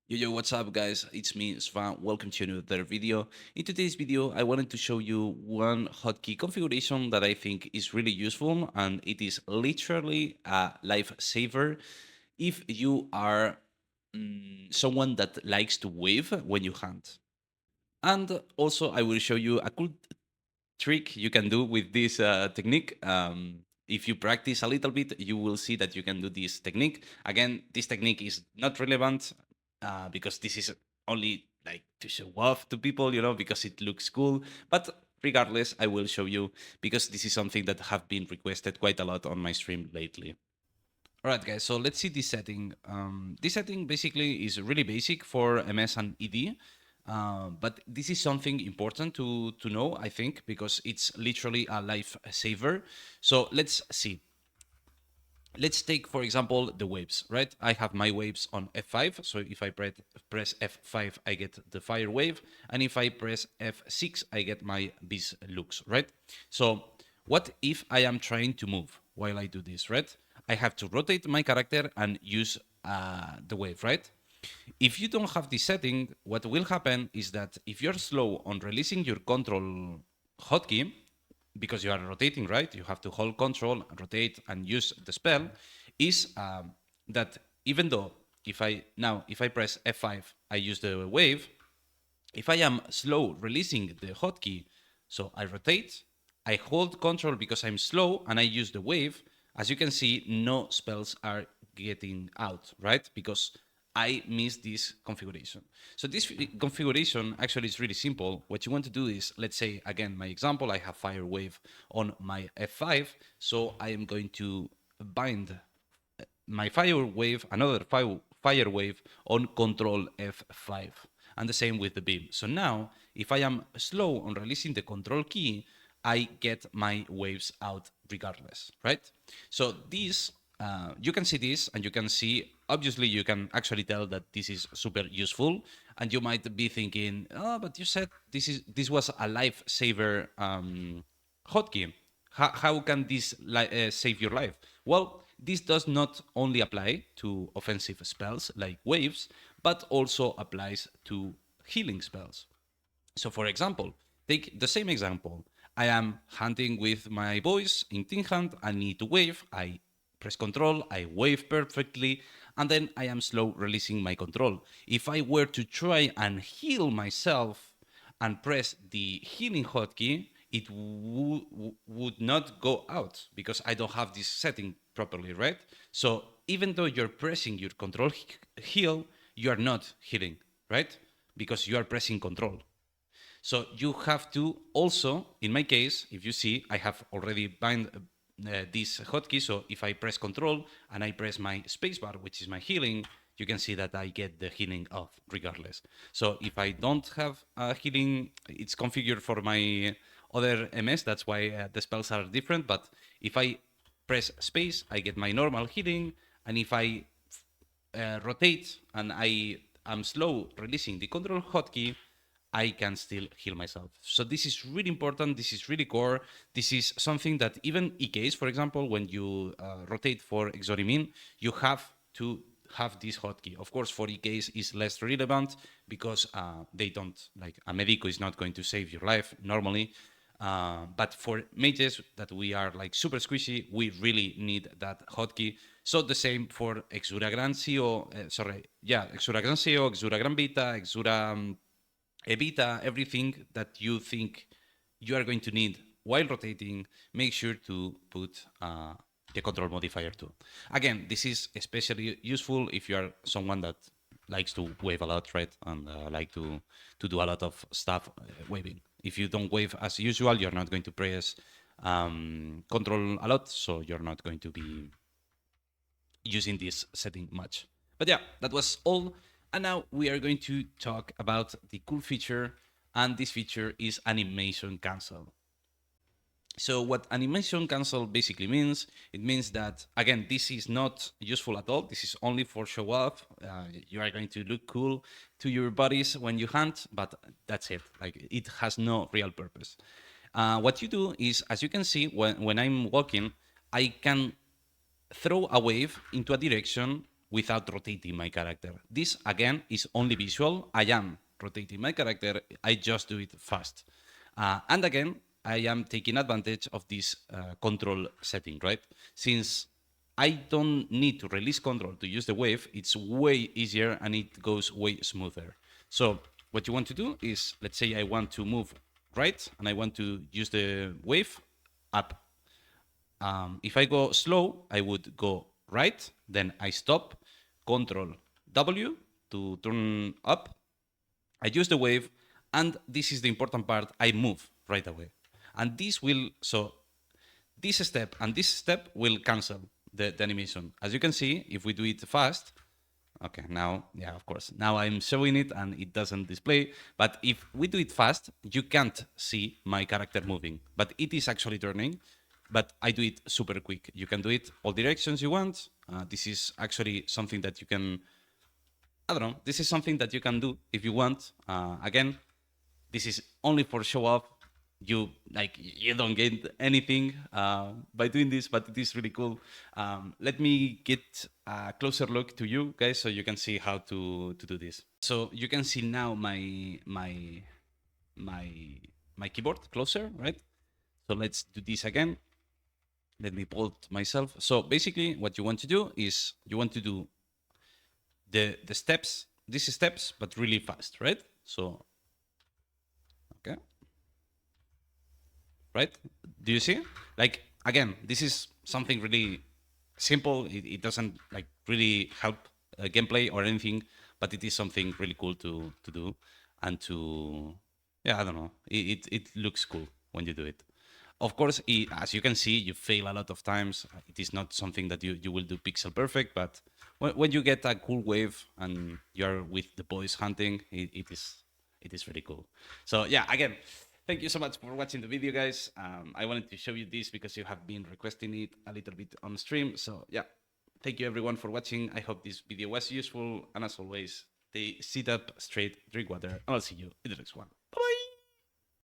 Yo, what's up, guys? It's me, Svan. Welcome to another video. In today's video, I wanted to show you one hotkey configuration that I think is really useful, and it is literally a lifesaver if you are someone that likes to wave when you hunt. And also, I will show you a cool trick you can do with this technique. If you practice a little bit, you will see that you can do this technique. Again, this technique is not relevant because this is only like to show off to people, because it looks cool. But regardless, I will show you because this is something that have been requested quite a lot on my stream lately. All right, guys, so let's see this setting. This setting basically is really basic for MS and ED, but this is something important to know, I think, because it's literally a lifesaver. So let's see. Let's take, for example, the waves, right? I have my waves on F5, so if I press F5, I get the fire wave, and if I press F6, I get my beast looks, right? So what if I am trying to move while I do this, right? I have to rotate my character and use the wave, right? If you don't have this setting, what will happen is that if you're slow on releasing your control hotkey, because you are rotating, right? You have to hold control, rotate, and use the spell. Is that even though if I press F5, I use the wave. If I am slow releasing the hotkey, so I rotate, I hold control because I'm slow, and I use the wave. As you can see, no spells are getting out, right? Because I miss this configuration. So this configuration actually is really simple. What you want to do is, let's say, again, my example, I have fire wave on my F5. So I am going to bind my fire wave, another fire wave on control F5. And the same with the beam. So now, if I am slow on releasing the control key, I get my waves out regardless, right? So this, you can see this, and you can see, obviously, you can actually tell that this is super useful. And you might be thinking, oh, but you said this was a lifesaver hotkey. How can this save your life? Well, this does not only apply to offensive spells like waves, but also applies to healing spells. So, for example, take the same example. I am hunting with my boys in Team Hunt. I need to wave. I press control, I wave perfectly, and then I am slow releasing my control. If I were to try and heal myself and press the healing hotkey, it would not go out because I don't have this setting properly, right? So even though you're pressing your control heal, you are not healing, right? Because you are pressing control. So you have to also, in my case, if you see, I have already bind this hotkey. So if I press control and I press my spacebar, which is my healing, you can see that I get the healing off regardless. So if I don't have healing, it's configured for my other MS. That's why the spells are different. But if I press space, I get my normal healing. And if I rotate and I am slow releasing the control hotkey, I can still heal myself. So this is really important. This is really core. This is something that even EKs, for example, when you rotate for Exorimin, you have to have this hotkey. Of course, for EKs is less relevant because they don't, like, a Medico is not going to save your life normally. But for mages that we are like super squishy, we really need that hotkey. So the same for Exura Gran CEO, Exura Gran CEO, Exura Gran Vita, Exura Evita, everything that you think you are going to need while rotating, make sure to put the control modifier too. Again, this is especially useful if you are someone that likes to wave a lot, right? And like to do a lot of stuff waving. If you don't wave as usual, you're not going to press control a lot, so you're not going to be using this setting much. But yeah, that was all. And now we are going to talk about the cool feature, and this feature is animation cancel. So what animation cancel basically means, it means that, again, this is not useful at all. This is only for show off. You are going to look cool to your buddies when you hunt, but that's it. Like, it has no real purpose. What you do is, as you can see, when I'm walking, I can throw a wave into a direction without rotating my character. This again is only visual. I am rotating my character. I just do it fast. And again, I am taking advantage of this control setting, right? Since I don't need to release control to use the wave, it's way easier and it goes way smoother. So what you want to do is, let's say I want to move right and I want to use the wave up. If I go slow, I would go right, then I stop, Control W to turn up. I use the wave, and this is the important part, I move right away. And this will, so this step and this step will cancel the animation. As you can see, if we do it fast, okay, now, yeah, of course, now I'm showing it and it doesn't display. But if we do it fast, you can't see my character moving, but it is actually turning. But I do it super quick. You can do it all directions you want. This is actually something that you can, I don't know, this is something that you can do if you want. Again, this is only for show off. You don't get anything by doing this, but it is really cool. Let me get a closer look to you guys so you can see how to do this. So you can see now my keyboard closer, right? So let's do this again. Let me pull it myself. So basically what you want to do is you want to do the steps, these steps, but really fast, right? So, okay. Right? Do you see? Like, again, this is something really simple. It doesn't like really help gameplay or anything, but it is something really cool to do and to, yeah, I don't know. It looks cool when you do it. Of course, as you can see, you fail a lot of times. It is not something that you will do pixel perfect, but when you get a cool wave and you're with the boys hunting, it is really cool. So yeah, again, thank you so much for watching the video, guys. I wanted to show you this because you have been requesting it a little bit on stream. So yeah, thank you everyone for watching. I hope this video was useful. And as always, stay sit up straight, drink water, and I'll see you in the next one.